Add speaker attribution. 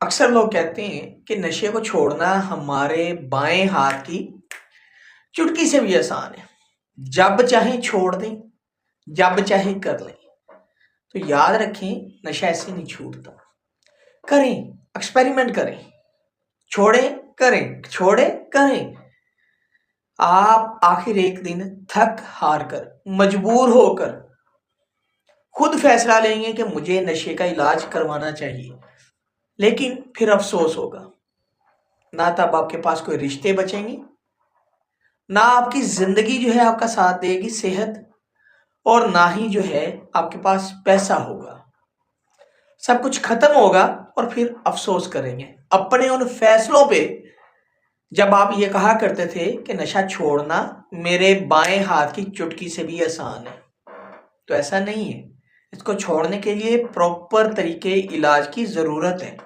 Speaker 1: अक्सर लोग कहते हैं कि नशे को छोड़ना हमारे बाएं हाथ की चुटकी से भी आसान है। जब चाहे छोड़ दें, जब चाहे कर लें। तो याद रखें, नशा ऐसे नहीं छूटता। करें, एक्सपेरिमेंट करें, छोड़ें, करें, छोड़ें, करें। आप आखिर एक दिन थक हार कर, मजबूर होकर खुद फैसला लेंगे कि मुझे नशे का इलाज करवाना चाहिए। लेकिन फिर अफसोस होगा, ना तब आपके पास कोई रिश्ते बचेंगे, ना आपकी जिंदगी जो है आपका साथ देगी सेहत, और ना ही जो है आपके पास पैसा होगा। सब कुछ खत्म होगा और फिर अफसोस करेंगे अपने उन फैसलों पे, जब आप ये कहा करते थे कि नशा छोड़ना मेरे बाएं हाथ की चुटकी से भी आसान है। तो ऐसा नहीं है। इसको छोड़ने के लिए प्रॉपर तरीके इलाज की जरूरत है।